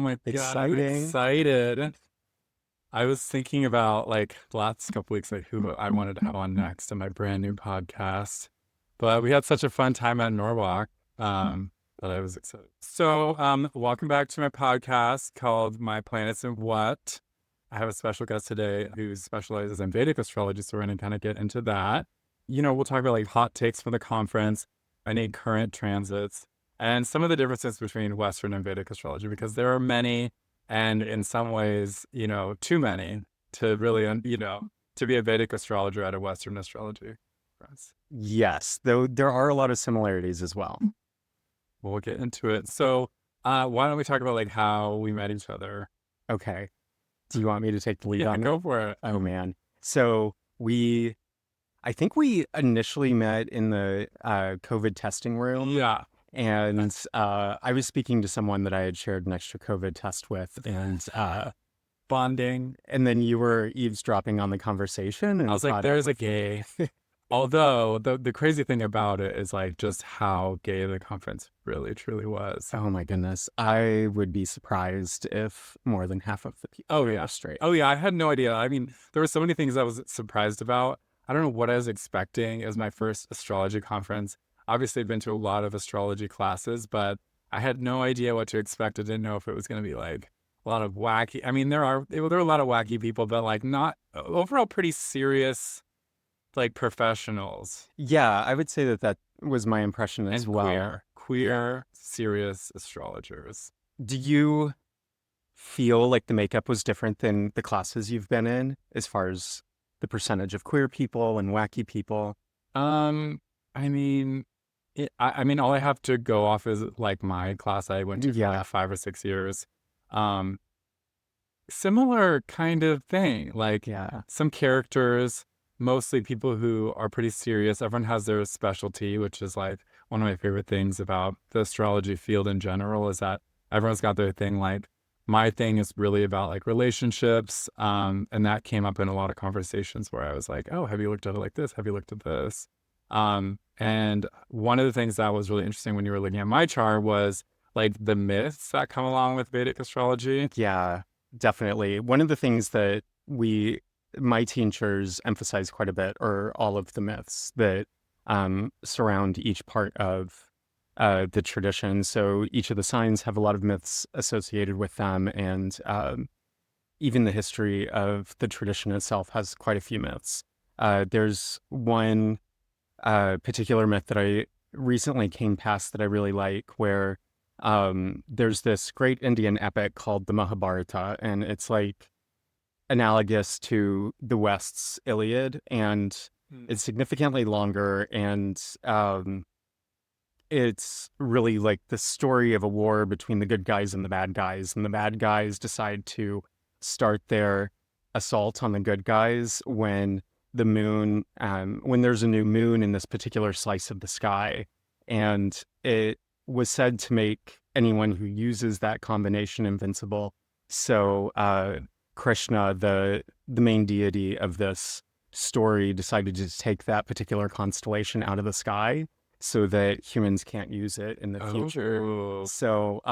my God, I'm Exciting. excited. I was thinking about like the last couple weeks, like who I wanted to have on next in my brand new podcast. But we had such a fun time at NORWAC. That I was excited. So, welcome back to my podcast called My Planets and What. I have a special guest today who specializes in Vedic astrology, so we're going to kind of get into that. We'll talk about like hot takes from the conference, any current transits, and some of the differences between Western and Vedic astrology, because there are many, and in some ways, too many to really, to be a Vedic astrologer at a Western astrology conference. Yes, though there are a lot of similarities as well. Well, we'll get into it. So, why don't we talk about like how we met each other? Okay. Do you want me to take the lead Yeah, on go for it. Oh, man. So I think we initially met in the COVID testing room. Yeah. And I was speaking to someone that I had shared an extra COVID test with, and Bonding. and then you were eavesdropping on the conversation, and I was like, there's a gay. Although the crazy thing about it is like just how gay the conference really truly was. Oh my goodness. I would be surprised if more than half of the people were straight. Oh yeah, I had no idea. I mean, there were so many things I was surprised about. I don't know what I was expecting. It was my first astrology conference. Obviously, I've been to a lot of astrology classes, but I had no idea what to expect. I didn't know if it was going to be like a lot of wacky. I mean, there are a lot of wacky people, but like not overall pretty serious, like professionals. Yeah, I would say that was my impression as well. Queer, serious astrologers. Do you feel like the makeup was different than the classes you've been in as far as the percentage of queer people and wacky people? I mean, all I have to go off is like my class I went to for like 5 or 6 years. Similar kind of thing. Like some characters, mostly people who are pretty serious. Everyone has their specialty, which is like one of my favorite things about the astrology field in general is that everyone's got their thing. Like my thing is really about like relationships. And that came up in a lot of conversations where I was like, oh, have you looked at it like this? Have you looked at this? And one of the things that was really interesting when you were looking at my chart was like the myths that come along with Vedic astrology. Yeah, definitely. One of the things that my teachers emphasize quite a bit are all of the myths that surround each part of the tradition. So each of the signs have a lot of myths associated with them, and even the history of the tradition itself has quite a few myths. There's one particular myth that I recently came past that I really like, where there's this great Indian epic called the Mahabharata, and it's like analogous to the West's Iliad, and it's significantly longer, and it's really like the story of a war between the good guys and the bad guys, and the bad guys decide to start their assault on the good guys when there's a new moon in this particular slice of the sky, and it was said to make anyone who uses that combination invincible. So Krishna, the main deity of this story, decided to take that particular constellation out of the sky so that humans can't use it in the future. So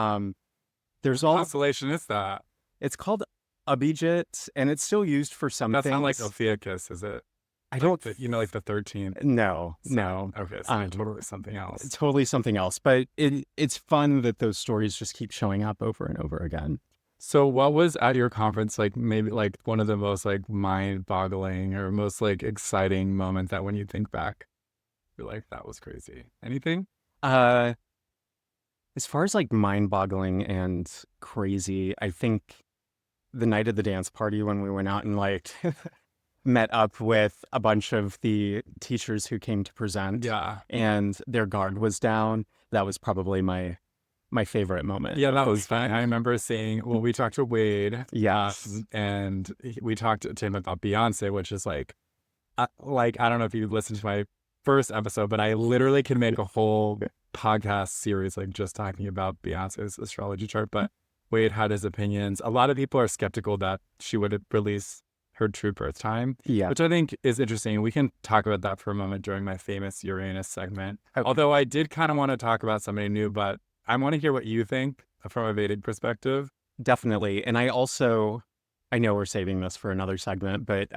there's all... What constellation is that? It's called Abhijit, and it's still used for some things. That's not like Ophiuchus, is it? I don't... like the 13th. No. Okay, so totally something else. Totally something else. But it's fun that those stories just keep showing up over and over again. So what was at your conference, like maybe like one of the most like mind-boggling or most like exciting moments that when you think back, you're like, that was crazy? Anything? As far as like mind-boggling and crazy, I think the night of the dance party when we went out and like met up with a bunch of the teachers who came to present, and their guard was down. That was probably my favorite moment. Yeah, that was fun. I remember we talked to Wade. Yes. And we talked to him about Beyoncé, which is like I don't know if you listened to my first episode, but I literally can make a whole podcast series like just talking about Beyonce's astrology chart. But Wade had his opinions. A lot of people are skeptical that she would release her true birth time, which I think is interesting. We can talk about that for a moment during my famous Uranus segment. Okay. Although I did kind of want to talk about somebody new, but I want to hear what you think from a Vedic perspective. definitely. And I know we're saving this for another segment, but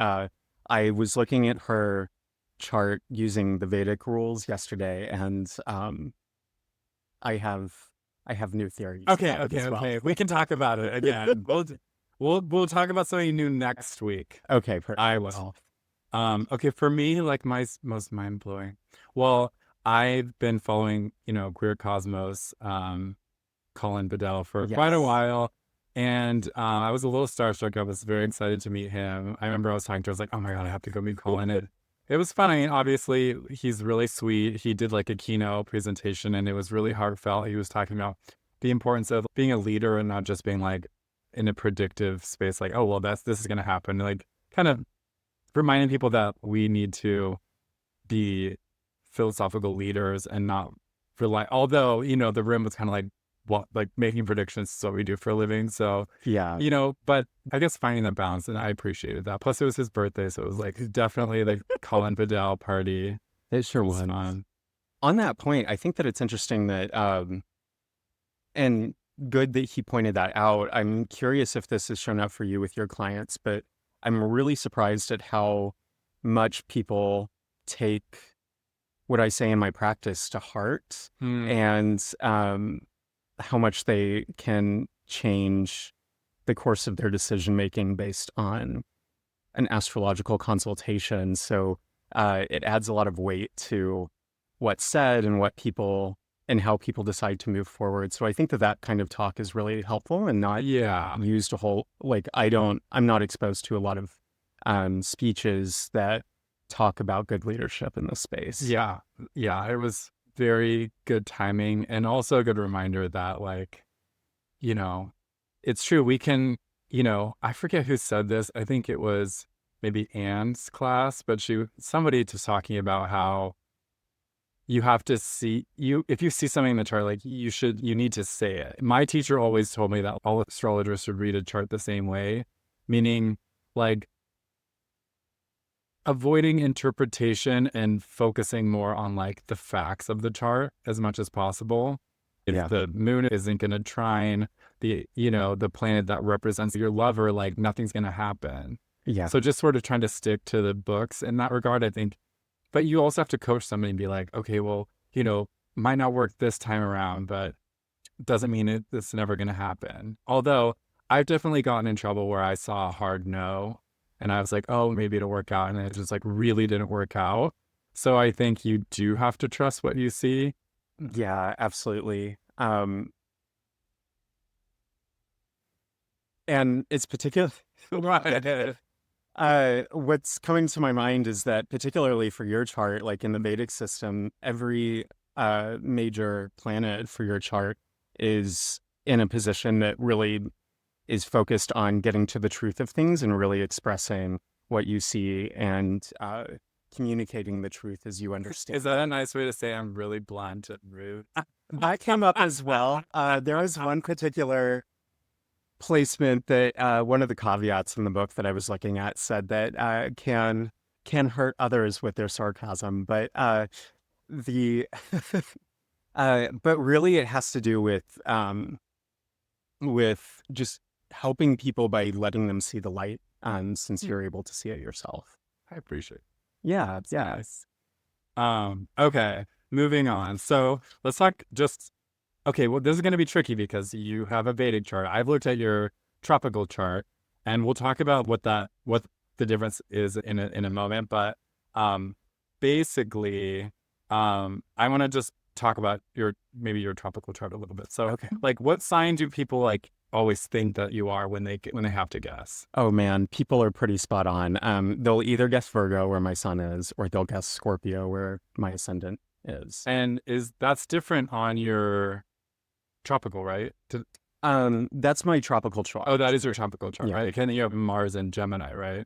I was looking at her chart using the Vedic rules yesterday, and I have I have new theories Okay, about it okay, as well. okay. We can talk about it again. We'll talk about something new next week. Okay, perfect. I will. Okay, for me, like most mind blowing. Well, I've been following, Queer Cosmos, Colin Bedell for quite a Yes. while. And I was a little starstruck. I was very excited to meet him. I remember I was talking to her, I was like, oh my God, I have to go meet Colin. It was funny. Obviously, he's really sweet. He did like a keynote presentation and it was really heartfelt. He was talking about the importance of being a leader and not just being like in a predictive space, like, oh, well, this is going to happen. Like, kind of reminding people that we need to be philosophical leaders and not rely, although, the room was kind of like, what, like making predictions is what we do for a living. So, Yeah, but I guess finding that balance, and I appreciated that. Plus, it was his birthday, so it was like definitely the Colin Bedell party. it sure It was was. fun. On that point, I think that it's interesting that and good that he pointed that out. I'm curious if this has shown up for you with your clients, but I'm really surprised at how much people take what I say in my practice to heart, Hmm. and how much they can change the course of their decision making based on an astrological consultation. So it adds a lot of weight to what's said and and how people decide to move forward. So I think that kind of talk is really helpful and not Yeah. used a whole, like, I'm not exposed to a lot of speeches that talk about good leadership in this space. Yeah. Yeah. It was very good timing and also a good reminder that, like, you know, it's true. We can, I forget who said this. I think it was maybe Anne's class, but somebody just talking about how you have to if you see something in the chart, like you need to say it. My teacher always told me that all astrologers should read a chart the same way, meaning like avoiding interpretation and focusing more on like the facts of the chart as much as possible. If Yeah. the moon isn't going to trine the planet that represents your lover, like nothing's going to happen. Yeah. So just sort of trying to stick to the books in that regard, I think. But you also have to coach somebody and be like, okay, well, might not work this time around, but doesn't mean it's never going to happen. Although I've definitely gotten in trouble where I saw a hard no and I was like, oh, maybe it'll work out. And it just like really didn't work out. So I think you do have to trust what you see. Yeah, absolutely. And it's particular. Right. What's coming to my mind is that particularly for your chart, like in the Vedic system, every major planet for your chart is in a position that really is focused on getting to the truth of things and really expressing what you see and communicating the truth as you understand. Is that a nice way to say I'm really blunt and rude? That came up as well. There was one particular placement that one of the caveats in the book that I was looking at said that can hurt others with their sarcasm, but the but really it has to do with just helping people by letting them see the light, since you're able to see it yourself. I appreciate it. Yeah, It's yeah. nice. Okay, moving on. So let's talk okay, well, this is going to be tricky because you have a Vedic chart. I've looked at your tropical chart and we'll talk about what the difference is in a moment. But, basically, I want to just talk about maybe your tropical chart a little bit. So Okay. like what sign do people like always think that you are when they have to guess? Oh man, people are pretty spot on. They'll either guess Virgo, where my sun is, or they'll guess Scorpio, where my ascendant is. And that's different on your tropical, right? That's my tropical chart. Oh, that is your tropical chart, Yeah. right? And you have Mars and Gemini, right?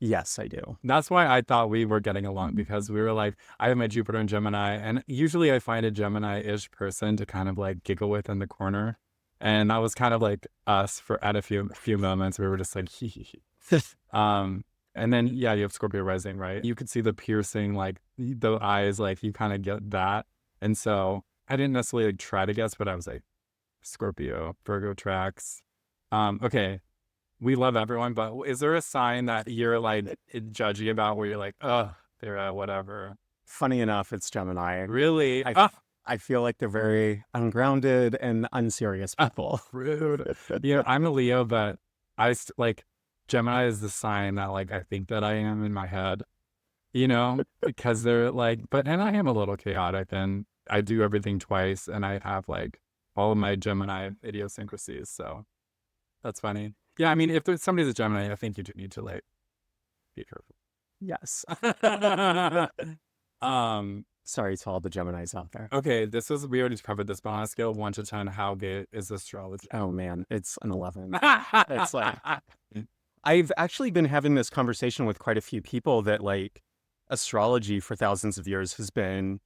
Yes, I do. That's why I thought we were getting along because we were like, I have my Jupiter in Gemini, and usually I find a Gemini-ish person to kind of like giggle with in the corner. And that was kind of like us at a few moments. We were just like, hee hee hee. And then yeah, you have Scorpio rising, right? You could see the piercing, like the eyes, like you kind of get that. And so I didn't necessarily like, try to guess, but I was like, Scorpio, Virgo tracks. Okay, we love everyone, but is there a sign that you're like judgy about where you're like, oh, they're whatever? Funny enough, it's Gemini. Really? I Ah, I feel like they're very ungrounded and unserious people. rude. Yeah, I'm a Leo, but like Gemini is the sign that like I think that I am in my head, because they're like, and I am a little chaotic and I do everything twice and I have like all of my Gemini idiosyncrasies. So that's funny. Yeah, I mean, if there's somebody's a Gemini, I think you do need to like be careful. Yes. um, Sorry to all the Geminis out there. okay, we already covered this, but on a scale of 1 to 10, how gay is astrology? Oh man, it's an 11. It's like I've actually been having this conversation with quite a few people that like astrology for thousands of years has been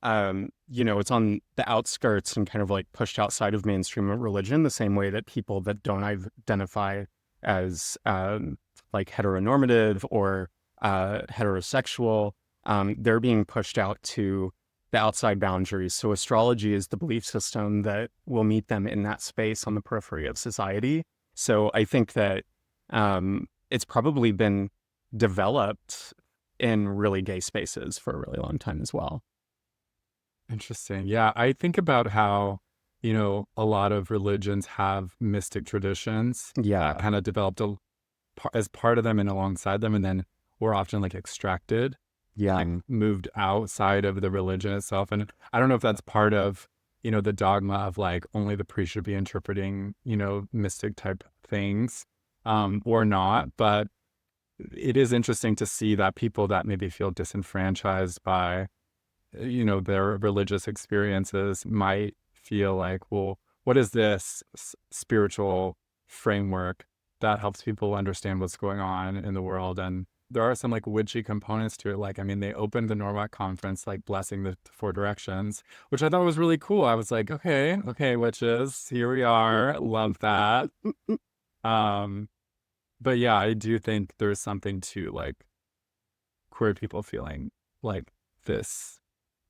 it's on the outskirts and kind of like pushed outside of mainstream religion, the same way that people that don't identify as like heteronormative or heterosexual, they're being pushed out to the outside boundaries. So astrology is the belief system that will meet them in that space on the periphery of society. So I think that it's probably been developed in really gay spaces for a really long time as well. Interesting. Yeah, I think about how, a lot of religions have mystic traditions Yeah. kind of developed as part of them and alongside them, and then were often like extracted, Yeah. like moved outside of the religion itself. And I don't know if that's part of, the dogma of like only the priest should be interpreting, mystic type things, or not. But it is interesting to see that people that maybe feel disenfranchised by their religious experiences might feel like, well, what is this spiritual framework that helps people understand what's going on in the world? And there are some like witchy components to it. Like, I mean, they opened the NORWAC conference, like blessing the four directions, which I thought was really cool. I was like, okay, witches, here we are. Love that. But yeah, I do think there's something to like queer people feeling like this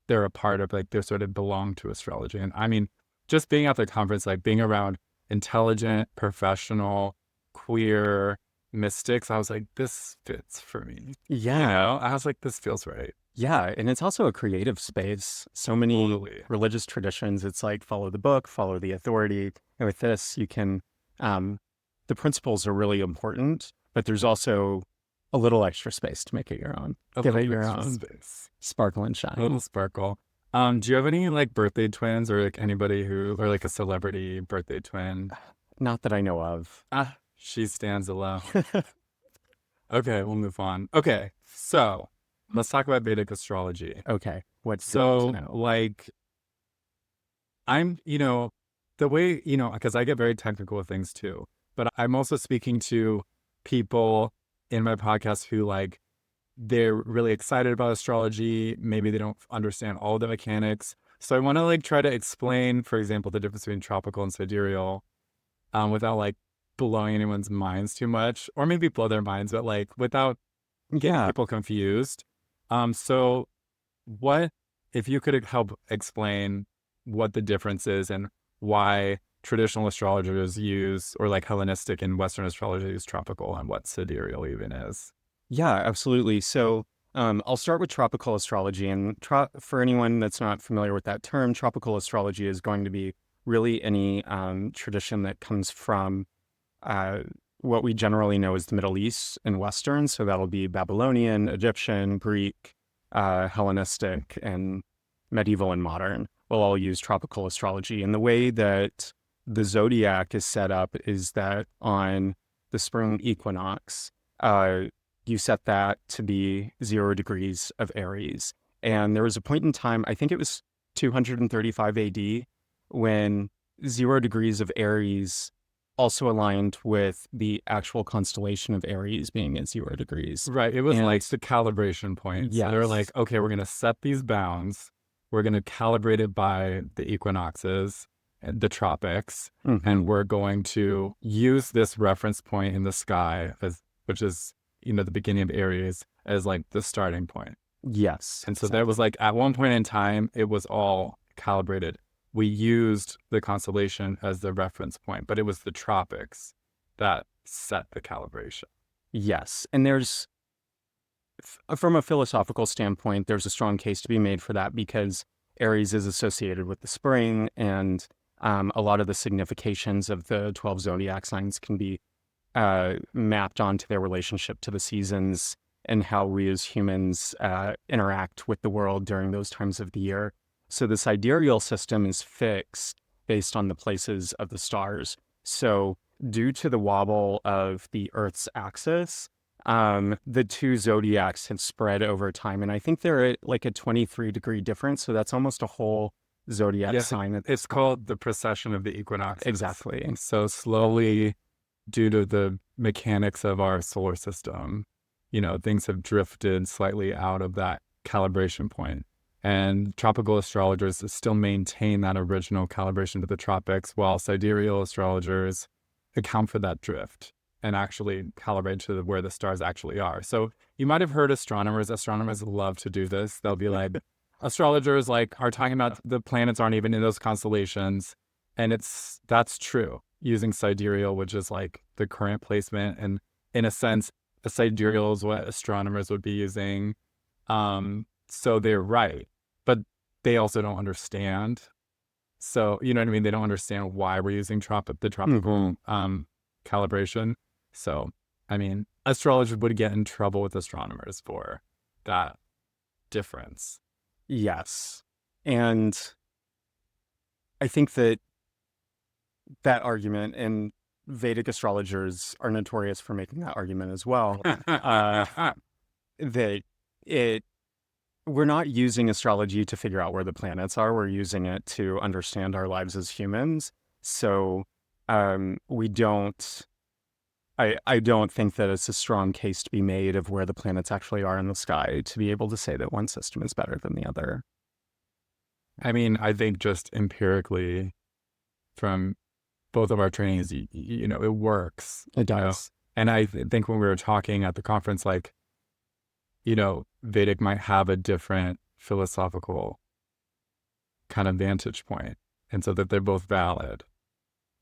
they're a part of, like, they sort of belong to astrology. And I mean, just being at the conference, like being around intelligent, professional, queer mystics, I was like, this fits for me. Yeah. I was like, this feels right. Yeah. And it's also a creative space. So many Totally. religious traditions, it's like follow the book, follow the authority. And with this, you can, the principles are really important, but there's also a little extra space to make it your own. Give it your own space. Sparkle and shine. A little sparkle. Do you have any like birthday twins or like anybody or like a celebrity birthday twin? Not that I know of. She stands alone. Okay, we'll move on. Okay, so let's talk about Vedic astrology. Okay. Like, I'm, the way, because I get very technical with things too, but I'm also speaking to people in my podcast who like, they're really excited about astrology. Maybe they don't understand all the mechanics. So I want to like try to explain, for example, the difference between tropical and sidereal, without like blowing anyone's minds too much, or maybe blow their minds, but like without getting people confused. So what if you could help explain what the difference is and why traditional astrologers use, or like Hellenistic and Western astrology use tropical, and what sidereal even is? Yeah, absolutely. So I'll start with tropical astrology. And for anyone that's not familiar with that term, tropical astrology is going to be really any tradition that comes from what we generally know as the Middle East and Western. So that'll be Babylonian, Egyptian, Greek, Hellenistic, and medieval and modern. We'll all use tropical astrology. And the way that the zodiac is set up is that on the spring equinox, you set that to be 0 degrees of Aries. And there was a point in time, I think it was 235 AD, when 0 degrees of Aries also aligned with the actual constellation of Aries being at 0 degrees. Right. It was like the calibration point. Yeah. So they're like, okay, we're going to set these bounds. We're going to calibrate it by the equinoxes and the tropics. Mm-hmm. And we're going to use this reference point in the sky, which is, the beginning of Aries, as like the starting point. Yes. And so there was like, at one point in time, it was all calibrated. We used the constellation as the reference point, but it was the tropics that set the calibration. Yes. And there's, from a philosophical standpoint, there's a strong case to be made for that because Aries is associated with the spring, and a lot of the significations of the 12 zodiac signs can be mapped onto their relationship to the seasons and how we as humans interact with the world during those times of the year. So the sidereal system is fixed based on the places of the stars. So due to the wobble of the Earth's axis, the two zodiacs have spread over time. And I think they're at like a 23-degree difference. So that's almost a whole zodiac sign. It's called the precession of the equinoxes. Exactly. So slowly, due to the mechanics of our solar system, things have drifted slightly out of that calibration point. And tropical astrologers still maintain that original calibration to the tropics, while sidereal astrologers account for that drift and actually calibrate to where the stars actually are. So you might have heard astronomers. Astronomers love to do this. They'll be like, astrologers are talking about the planets aren't even in those constellations. And that's true. Using sidereal, which is like the current placement. And in a sense, a sidereal is what astronomers would be using. So they're right. But they also don't understand. So, you know what I mean? They don't understand why we're using the tropical calibration. So, I mean, astrologers would get in trouble with astronomers for that difference. Yes. And I think that argument, and Vedic astrologers are notorious for making that argument as well, that we're not using astrology to figure out where the planets are. We're using it to understand our lives as humans. So we don't, I don't think that it's a strong case to be made of where the planets actually are in the sky to be able to say that one system is better than the other. I mean, I think just empirically from both of our trainings, it works. It does. And I think when we were talking at the conference, Vedic might have a different philosophical kind of vantage point. And so that they're both valid.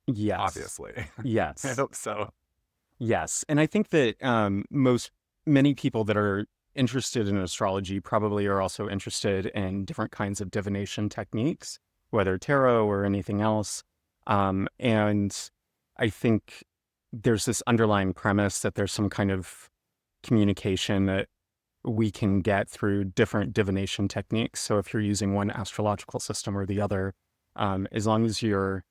Yes. Obviously. Yes. I hope so. Yes. And I think that many people that are interested in astrology probably are also interested in different kinds of divination techniques, whether tarot or anything else. And I think there's this underlying premise that there's some kind of communication that we can get through different divination techniques. So if you're using one astrological system or the other, as long as you're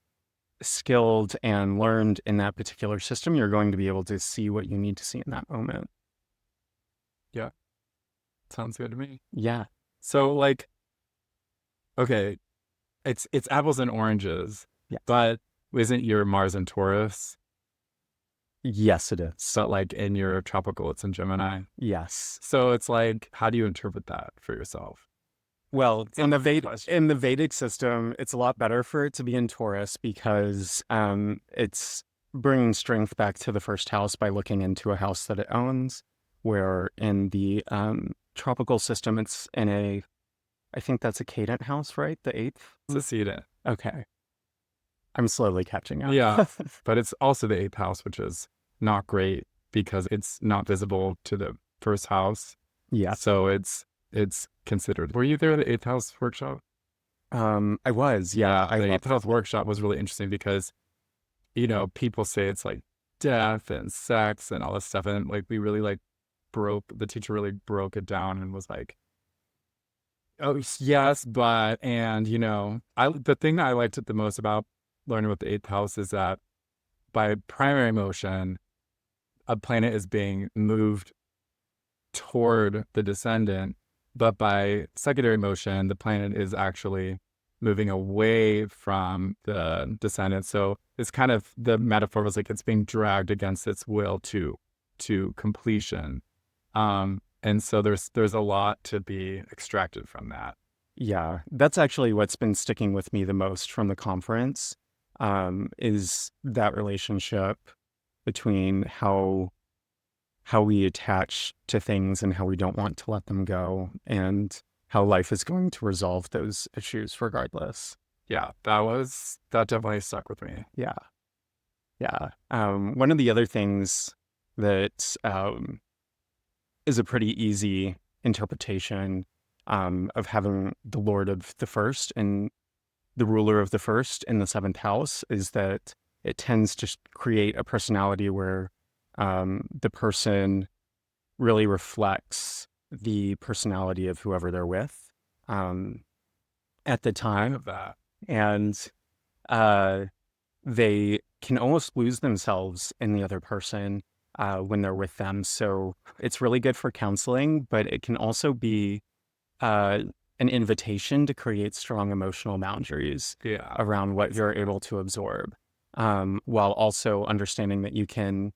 skilled and learned in that particular system, you're going to be able to see what you need to see in that moment. Yeah. Sounds good to me. Yeah. So okay, it's apples and oranges, yes. But isn't your Mars in Taurus? Yes, it is. So in your tropical, it's in Gemini. Yes. So it's how do you interpret that for yourself? Well, in the Vedic system, it's a lot better for it to be in Taurus because it's bringing strength back to the first house by looking into a house that it owns, where in the tropical system, it's in I think that's a cadent house, right? The 8th? It's a sedent. Okay. I'm slowly catching up. Yeah, but it's also the 8th house, which is not great because it's not visible to the first house. Yeah. So it's considered. Were you there at the 8th house workshop? I was. Yeah. The 8th house workshop was really interesting because, people say it's death and sex and all this stuff. And we really the teacher really broke it down and was oh, yes, but, and, the thing that I liked it the most about learning about the 8th house is that by primary motion, a planet is being moved toward the descendant, but by secondary motion, the planet is actually moving away from the descendant. So it's kind of, the metaphor was it's being dragged against its will to completion. And so there's a lot to be extracted from that. Yeah, that's actually what's been sticking with me the most from the conference, is that relationship between how we attach to things and how we don't want to let them go, and how life is going to resolve those issues regardless. Yeah, that definitely stuck with me. Yeah. Yeah. One of the other things that is a pretty easy interpretation of having the Lord of the first and the ruler of the first in the seventh house is that it tends to create a personality where the person really reflects the personality of whoever they're with at the time of that. And they can almost lose themselves in the other person when they're with them. So it's really good for counseling, but it can also be an invitation to create strong emotional boundaries around what you're able to absorb, while also understanding that you can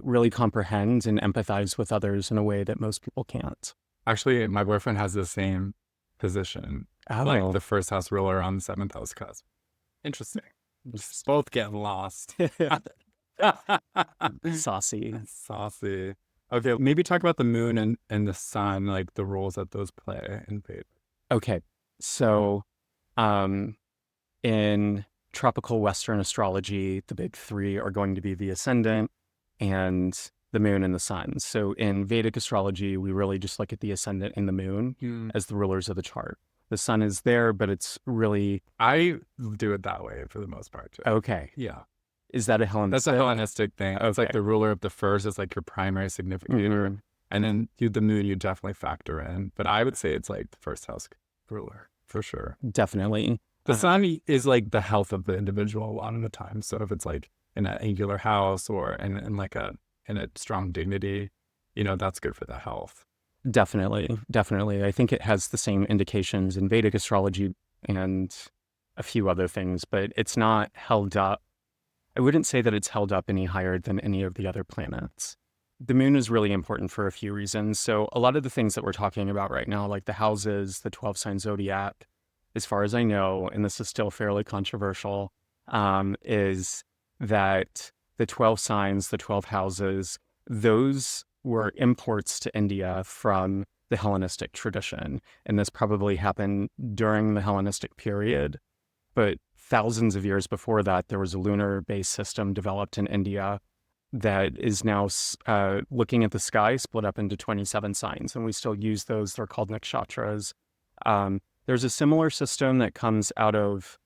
really comprehend and empathize with others in a way that most people can't. Actually, my boyfriend has the same position, like the first house ruler on the seventh house cusp. Interesting. Just both getting lost. Saucy. Okay, maybe talk about the moon and the sun, like the roles that those play in Vedic. Okay, so in tropical Western astrology, the big three are going to be the ascendant and the moon and the sun. So in Vedic astrology, we really just look at the ascendant and the moon as the rulers of the chart. The sun is there, but it's really... I do it that way for the most part, too. Okay. Yeah. Is that a Hellenistic? That's a Hellenistic thing. Okay. It's like the ruler of the first is like your primary significant. And then the moon, you definitely factor in. But I would say it's like the first house ruler, for sure. Definitely. The sun is like the health of the individual a lot of the time. So if it's like in an angular house or in a strong dignity, that's good for the health. Definitely. I think it has the same indications in Vedic astrology and a few other things, but it's not held up. I wouldn't say that it's held up any higher than any of the other planets. The moon is really important for a few reasons. So a lot of the things that we're talking about right now, like the houses, the 12-sign zodiac, as far as I know, and this is still fairly controversial, is that the 12 signs, the 12 houses, those were imports to India from the Hellenistic tradition. And this probably happened during the Hellenistic period. But thousands of years before that, there was a lunar-based system developed in India that is now looking at the sky, split up into 27 signs. And we still use those. They're called nakshatras. There's a similar system that comes out of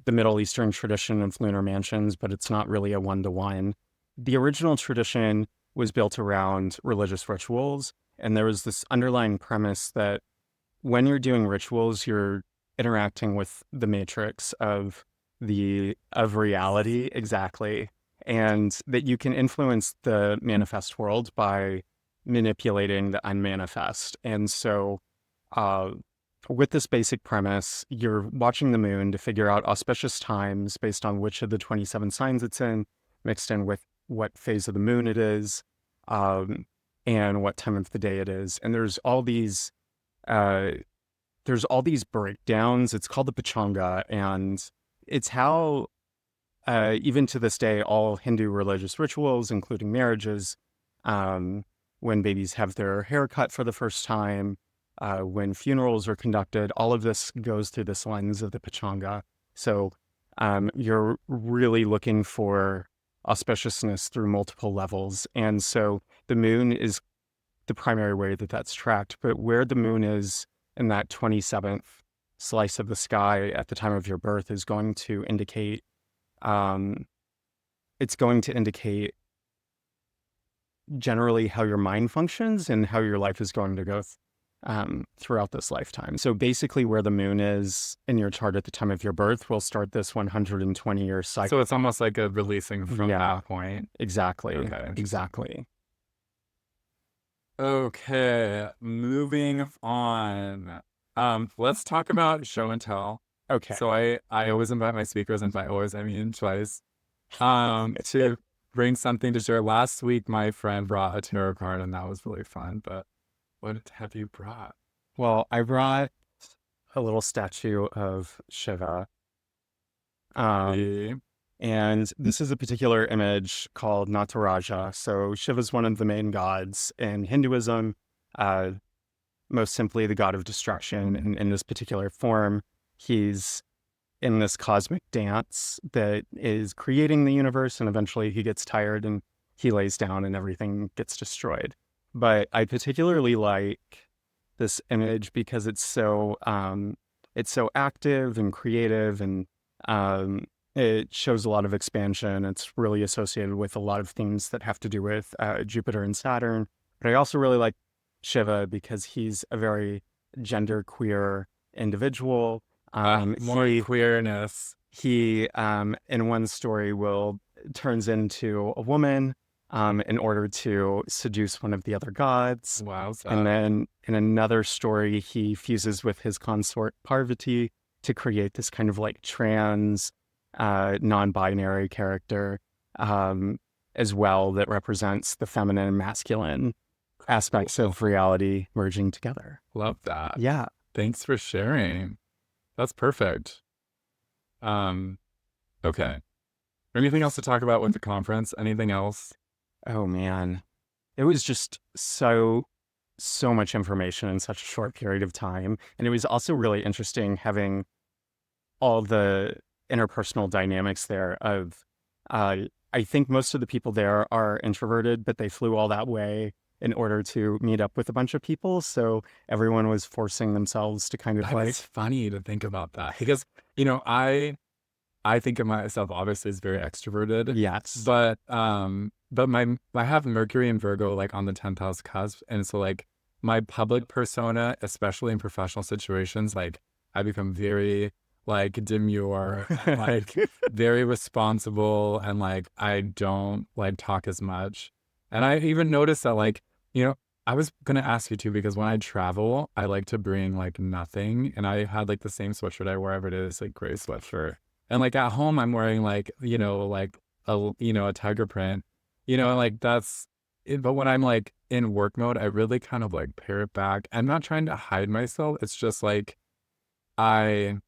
the Middle Eastern tradition of lunar mansions, but it's not really a one-to-one. The original tradition was built around religious rituals, and there was this underlying premise that when you're doing rituals, you're interacting with the matrix of reality, exactly, and that you can influence the manifest world by manipulating the unmanifest. And so with this basic premise, you're watching the moon to figure out auspicious times based on which of the 27 signs it's in, mixed in with what phase of the moon it is, and what time of the day it is. And there's all these breakdowns. It's called the Pachanga, and it's how even to this day, all Hindu religious rituals, including marriages, when babies have their hair cut for the first time, when funerals are conducted, all of this goes through this lens of the Pachanga. So you're really looking for auspiciousness through multiple levels. And so the moon is the primary way that that's tracked. But where the moon is in that 27th slice of the sky at the time of your birth is going to indicate, it's going to indicate generally how your mind functions and how your life is going to go throughout this lifetime. So basically where the moon is in your chart at the time of your birth will start this 120-year cycle. So it's almost like a releasing from that point. Exactly. Okay, exactly. Okay, moving on. Let's talk about show and tell. Okay. So I always invite my speakers, and by always I mean twice, to bring something to share. Last week, my friend brought a tarot card, and that was really fun. But what have you brought? Well, I brought a little statue of Shiva. And this is a particular image called Nataraja. So Shiva is one of the main gods in Hinduism, most simply the god of destruction. And in this particular form, he's in this cosmic dance that is creating the universe, and eventually he gets tired and he lays down and everything gets destroyed. But I particularly like this image because it's so active and creative, and it shows a lot of expansion. It's really associated with a lot of themes that have to do with Jupiter and Saturn. But I also really like Shiva because he's a very genderqueer individual. More queerness. He in one story turns into a woman in order to seduce one of the other gods. Wow. And then in another story, he fuses with his consort Parvati to create this kind of like trans, non-binary character as well, that represents the feminine and masculine aspects of reality merging together. Love that. Yeah. Thanks for sharing. That's perfect. Okay. Anything else to talk about with the conference? Anything else? Oh man, it was just so much information in such a short period of time. And it was also really interesting having all the interpersonal dynamics there of, I think most of the people there are introverted, but they flew all that way in order to meet up with a bunch of people. So everyone was forcing themselves to kind of It's funny to think about that because, you know, I think of myself obviously as very extroverted. Yes. But I have Mercury and Virgo like on the 10th house cusp. And so like my public persona, especially in professional situations, like I become very like demure, like very responsible, and like I don't like talk as much. And I even noticed that like, you know, I was gonna ask you too, because when I travel, I like to bring like nothing. And I had like the same sweatshirt I wear wherever it is, like gray sweatshirt. And like at home, I'm wearing like, you know, like a tiger print, you know, and like that's it. But when I'm like in work mode, I really kind of like pare it back. I'm not trying to hide myself. It's just like, I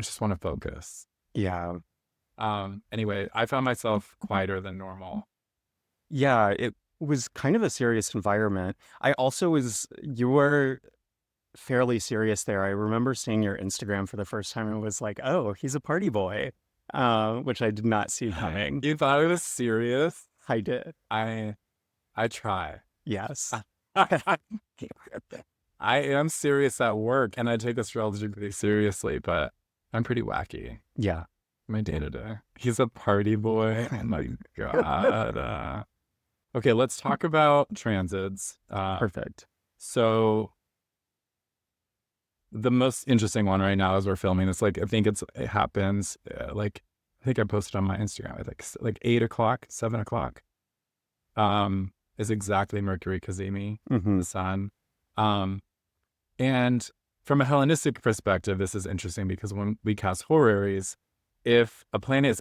just want to focus. Yeah. Anyway, I found myself quieter than normal. Yeah, it was kind of a serious environment. You were fairly serious there. I remember seeing your Instagram for the first time and was like, oh, he's a party boy, which I did not see coming. You thought I was serious? I did. I try. Yes. I am serious at work, and I take astrology pretty seriously, but I'm pretty wacky. Yeah. My day-to-day. He's a party boy. Oh my God. Okay, let's talk about transits. Perfect. So the most interesting one right now as we're filming this, like I think it happens like I think I posted on my Instagram at like 8 o'clock, 7 o'clock. Is exactly Mercury Cazimi, the sun. And from a Hellenistic perspective, this is interesting because when we cast horaries, if a planet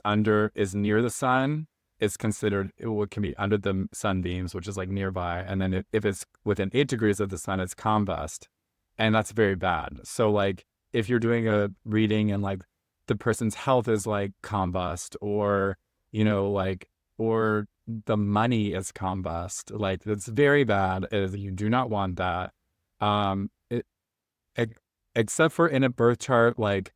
is near the sun, it's considered what can be under the sunbeams, which is like nearby. And then if it's within 8 degrees of the sun, it's combust. And that's very bad. So like if you're doing a reading and like the person's health is like combust, or, you know, like, or the money is combust, like that's very bad. You do not want that. Except for in a birth chart, like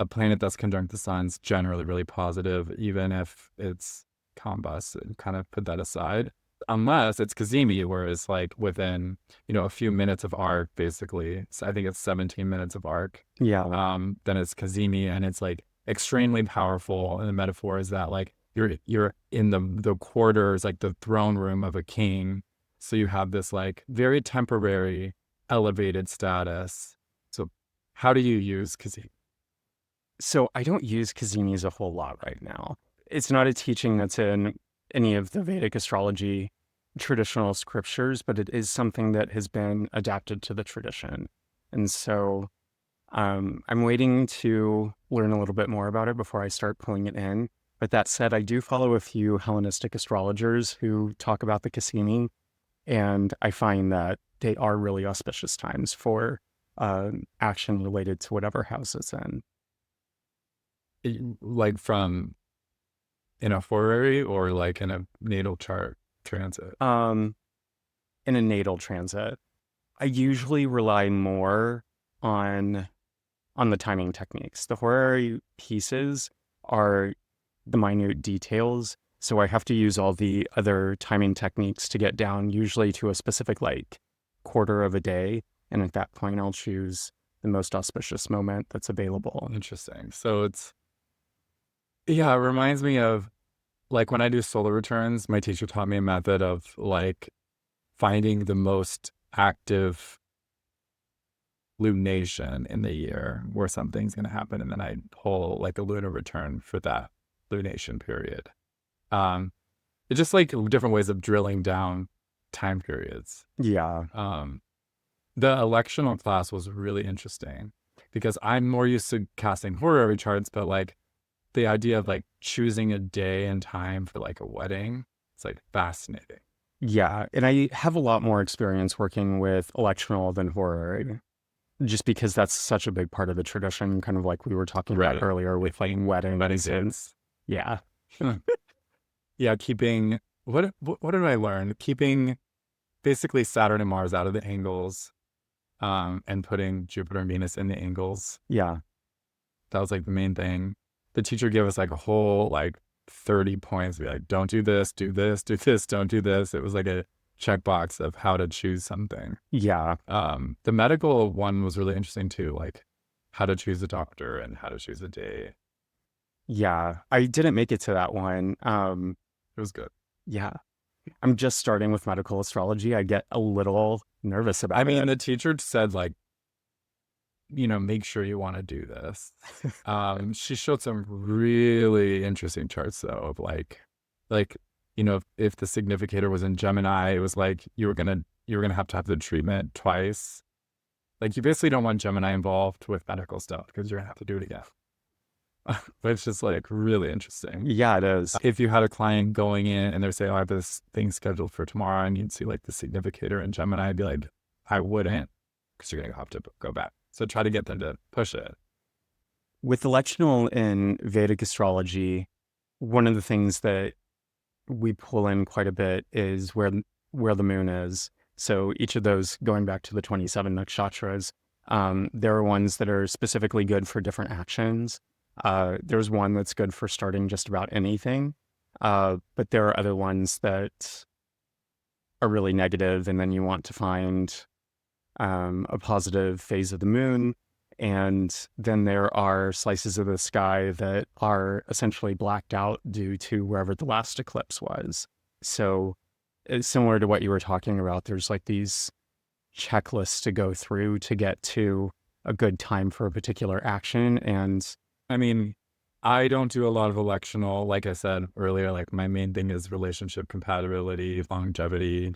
a planet that's conjunct the sun's generally really positive, even if it's combust, and kind of put that aside. Unless it's Cazimi, where it's like within, you know, a few minutes of arc, basically. So I think it's 17 minutes of arc. Yeah. Then it's Cazimi, and it's like extremely powerful. And the metaphor is that like you're in the quarters, like the throne room of a king. So you have this like very temporary elevated status. So how do you use Cazimi? So I don't use Cazimis a whole lot right now. It's not a teaching that's in any of the Vedic astrology traditional scriptures, but it is something that has been adapted to the tradition. And so I'm waiting to learn a little bit more about it before I start pulling it in. But that said, I do follow a few Hellenistic astrologers who talk about the Cazimi, and I find that they are really auspicious times for action related to whatever house it's in. Like from in a horary or like in a natal chart transit? In a natal transit, I usually rely more on on the timing techniques. The horary pieces are the minute details. So I have to use all the other timing techniques to get down usually to a specific like quarter of a day. And at that point, I'll choose the most auspicious moment that's available. Interesting. So it reminds me of like when I do solar returns, my teacher taught me a method of like finding the most active lunation in the year where something's going to happen. And then I pull like a lunar return for that lunation period. It's just like different ways of drilling down time periods. Yeah. The electional class was really interesting because I'm more used to casting horary charts, but like the idea of like choosing a day and time for like a wedding, it's like fascinating. Yeah. And I have a lot more experience working with electional than horary, just because that's such a big part of the tradition, kind of like we were talking about earlier with like weddings. Yeah. Yeah. Keeping, what did I learn? Keeping basically Saturn and Mars out of the angles, and putting Jupiter and Venus in the angles. Yeah. That was like the main thing. The teacher gave us like a whole like 30 points. Be like, don't do this, do this, do this, don't do this. It was like a checkbox of how to choose something. Yeah. The medical one was really interesting too, like how to choose a doctor and how to choose a day. Yeah. I didn't make it to that one. It was good. Yeah. I'm just starting with medical astrology. I get a little nervous about it. I mean, the teacher said like, make sure you want to do this. She showed some really interesting charts though of like, if the significator was in Gemini, it was like you were gonna have to have the treatment twice. Like you basically don't want Gemini involved with medical stuff because you're gonna have to do it again. But it's just like really interesting. Yeah, it is. If you had a client going in and they're saying, "Oh, I have this thing scheduled for tomorrow," and you'd see like the significator in Gemini, I'd be like, "I wouldn't," because you're gonna have to go back. So try to get them to push it. With electional in Vedic astrology, one of the things that we pull in quite a bit is where the moon is. So each of those, going back to the 27 nakshatras, there are ones that are specifically good for different actions. There's one that's good for starting just about anything. But there are other ones that are really negative, and then you want to find a positive phase of the moon. And then there are slices of the sky that are essentially blacked out due to wherever the last eclipse was. So it's similar to what you were talking about. There's like these checklists to go through to get to a good time for a particular action. And I mean, I don't do a lot of electional. Like I said earlier, like my main thing is relationship compatibility, longevity,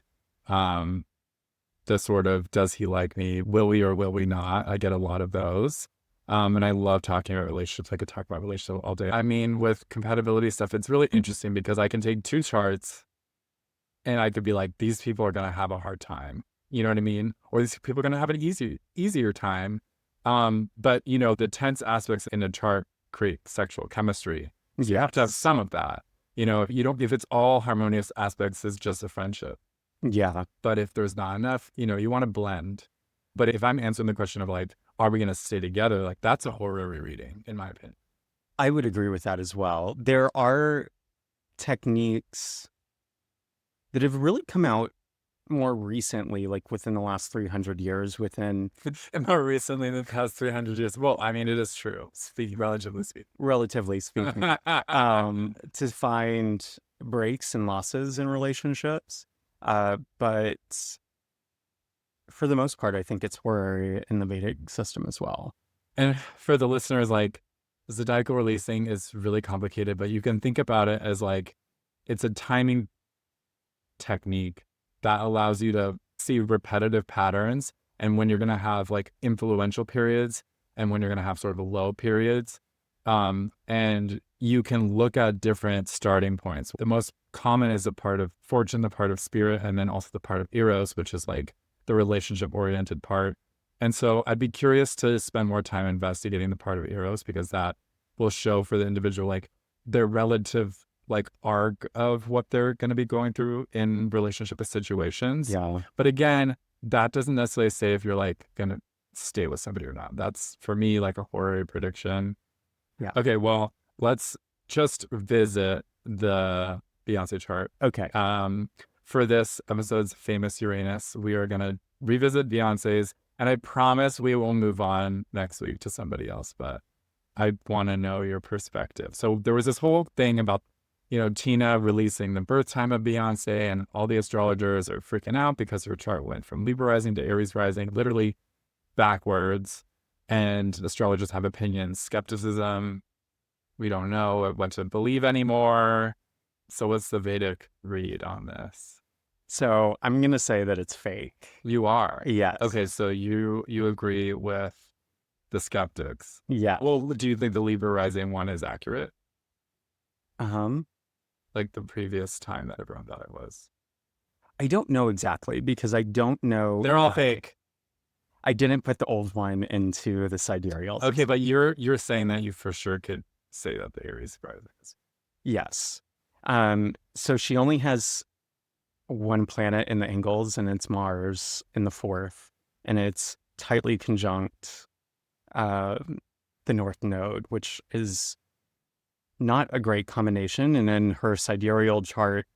the sort of, does he like me? Will we or will we not? I get a lot of those. And I love talking about relationships. I could talk about relationships all day. I mean, with compatibility stuff, it's really interesting because I can take two charts and I could be like, these people are going to have a hard time. You know what I mean? Or these people are going to have an easier time. But the tense aspects in a chart create sexual chemistry. So you have to have some of that. If it's all harmonious aspects, it's just a friendship. Yeah. But if there's not enough, you want to blend. But if I'm answering the question of like, are we going to stay together? Like that's a horary reading, in my opinion. I would agree with that as well. There are techniques that have really come out more recently, like within the last 300 years, more recently in the past 300 years. Well, I mean, it is true, relatively speaking, to find breaks and losses in relationships. But for the most part, I think it's horary in the Vedic system as well. And for the listeners, like zodiacal releasing is really complicated, but you can think about it as like, it's a timing technique that allows you to see repetitive patterns and when you're going to have like influential periods and when you're going to have sort of low periods. And you can look at different starting points. The most common is the part of fortune, the part of spirit, and then also the part of eros, which is like the relationship oriented part. And so I'd be curious to spend more time investigating the part of eros because that will show for the individual, like their relative like arc of what they're going to be going through in relationship situations. Yeah. But again, that doesn't necessarily say if you're like going to stay with somebody or not. That's for me like a horror prediction. Yeah. Okay, well, let's just visit the Beyonce chart. Okay. For this episode's famous Uranus, we are gonna revisit Beyonce's, and I promise we will move on next week to somebody else, but I want to know your perspective. So there was this whole thing about, Tina releasing the birth time of Beyonce, and all the astrologers are freaking out because her chart went from Libra rising to Aries rising, literally backwards. And astrologers have opinions, skepticism. We don't know what to believe anymore. So what's the Vedic read on this? So I'm going to say that it's fake. You are? Yes. Okay, so you agree with the skeptics. Yeah. Well, do you think the Libra rising one is accurate? Like the previous time that everyone thought it was? I don't know exactly because I don't know. They're all fake. I didn't put the old one into the sidereal. Okay, but you're saying that you for sure could say that the Aries rising is. Yes. So she only has one planet in the angles, and it's Mars in the fourth, and it's tightly conjunct the North Node, which is not a great combination. And in her sidereal chart,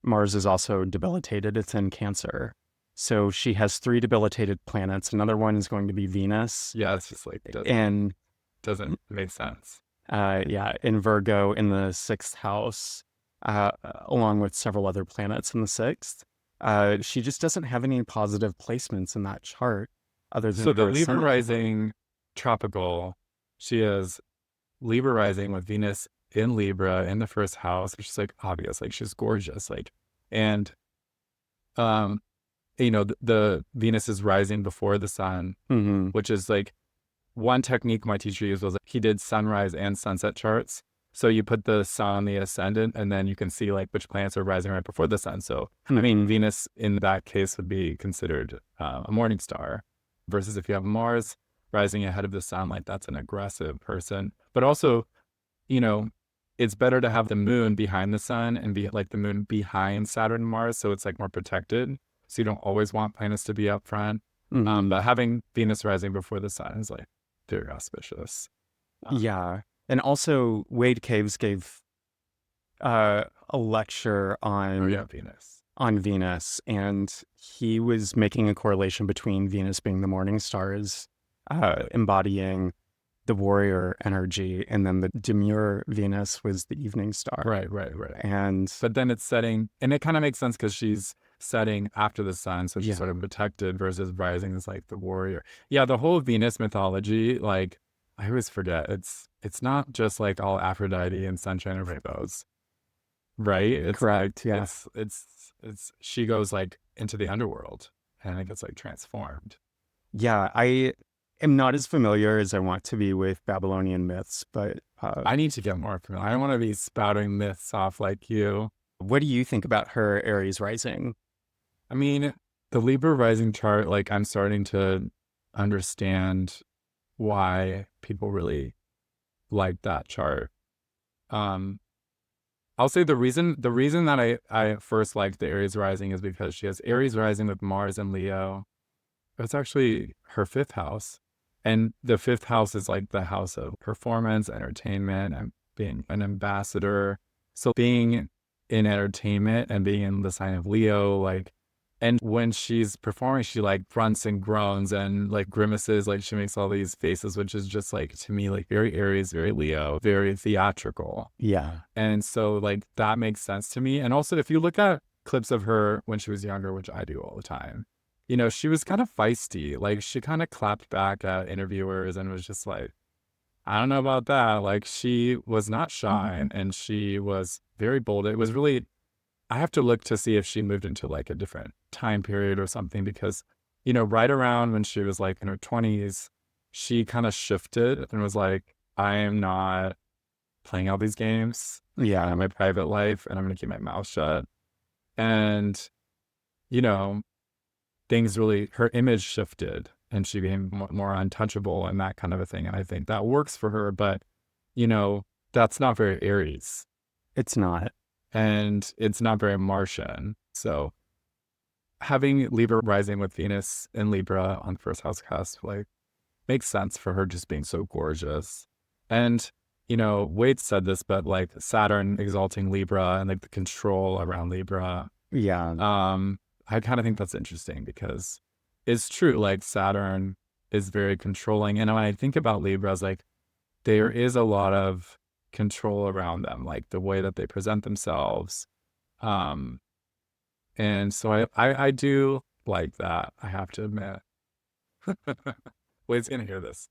Mars is also debilitated. It's in Cancer. So she has 3 debilitated planets. Another one is going to be Venus. Yeah, it's just like doesn't make sense. In Virgo in the 6th house, along with several other planets in the 6th. She just doesn't have any positive placements in that chart other than the Libra rising tropical. She has Libra rising with Venus in Libra in the 1st house, which is like obvious, like she's gorgeous, like, and the Venus is rising before the sun, which is like one technique my teacher used was like, he did sunrise and sunset charts. So you put the sun on the ascendant, and then you can see like which planets are rising right before the sun. So I mean, Venus in that case would be considered a morning star, versus if you have Mars rising ahead of the sun, like that's an aggressive person. But also, it's better to have the moon behind the sun and be like the moon behind Saturn and Mars, so it's like more protected. So you don't always want planets to be up front. But having Venus rising before the sun is like very auspicious. Yeah. And also Wade Caves gave a lecture on Venus, and he was making a correlation between Venus being the morning stars, embodying the warrior energy, and then the demure Venus was the evening star. Right. But then it's setting, and it kind of makes sense because she's setting after the sun, so she's sort of protected, versus rising is like the warrior. Yeah, the whole Venus mythology, like I always forget, it's not just like all Aphrodite and sunshine and rainbows, right? It's correct. Like, it's she goes like into the underworld and it gets like transformed. Yeah, I am not as familiar as I want to be with Babylonian myths, but I need to get more familiar. I don't want to be spouting myths off like you. What do you think about her Aries rising? I mean, the Libra rising chart, like I'm starting to understand why people really like that chart. I'll say the reason that I first liked the Aries rising is because she has Aries rising with Mars and Leo. It's actually her 5th house. And the 5th house is like the house of performance, entertainment, and being an ambassador. So being in entertainment and being in the sign of Leo, like, and when she's performing, she like grunts and groans and like grimaces, like she makes all these faces, which is just like, to me, like very Aries, very Leo, very theatrical. Yeah. And so like that makes sense to me. And also if you look at clips of her when she was younger, which I do all the time, she was kind of feisty. Like she kind of clapped back at interviewers and was just like, I don't know about that. Like she was not shy and she was very bold. It was really, I have to look to see if she moved into like a different time period or something, because, right around when she was like in her 20s, she kind of shifted and was like, I am not playing all these games. Yeah, in my private life, and I'm going to keep my mouth shut. And, things really, her image shifted and she became more untouchable and that kind of a thing. And I think that works for her, but, that's not very Aries. It's not. And it's not very Martian. So having Libra rising with Venus in Libra on 1st house cusp, like makes sense for her just being so gorgeous. And, you know, Wade said this, but like Saturn exalting Libra and like the control around Libra. Yeah. I kind of think that's interesting because it's true. Like Saturn is very controlling. And when I think about Libras, like there is a lot of control around them, like the way that they present themselves. And so I do like that, I have to admit. Wade's gonna hear this.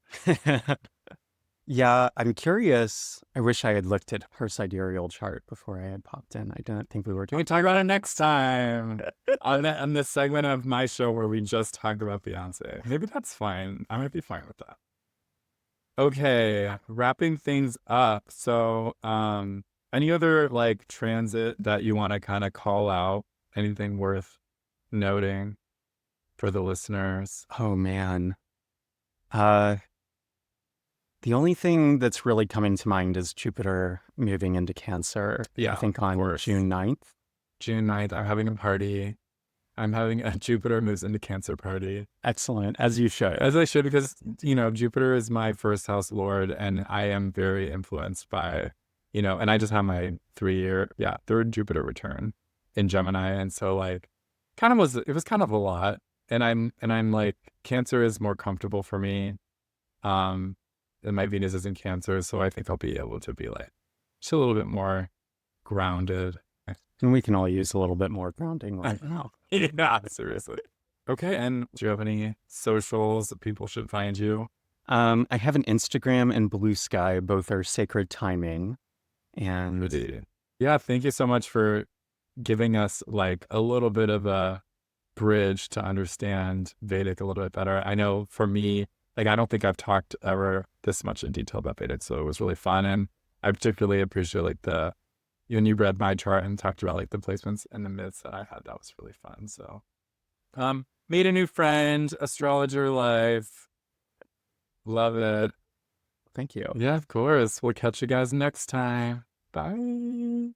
Yeah, I'm curious. I wish I had looked at her sidereal chart before I had popped in. I don't think we were We can talk about it next time on this segment of my show where we just talk about Beyonce. Maybe that's fine. I might be fine with that. Okay, wrapping things up. So, any other like transit that you want to kind of call out? Anything worth noting for the listeners? Oh man. The only thing that's really coming to mind is Jupiter moving into Cancer. Yeah, I think on of course. June 9th. June 9th, I'm having a party. I'm having a Jupiter moves into Cancer party. Excellent, as you should. As I should, because, you know, Jupiter is my first house lord, and I am very influenced by, you know, and I just have my third Jupiter return in Gemini. And so like it was kind of a lot. And I'm like, Cancer is more comfortable for me. And my Venus is in Cancer, so I think I'll be able to be like just a little bit more grounded. And we can all use a little bit more grounding right now. Yeah, seriously. Okay, and do you have any socials that people should find you? I have an Instagram and Blue Sky. Both are Sacred Timing. And yeah, thank you so much for giving us like a little bit of a bridge to understand Vedic a little bit better. I know for me, like, I don't think I've talked ever this much in detail about Vedic, so it was really fun. And I particularly appreciate like when you read my chart and talked about like the placements and the myths that I had. That was really fun. So, made a new friend, astrologer life. Love it. thank you. Yeah, of course. We'll catch you guys next time. Bye.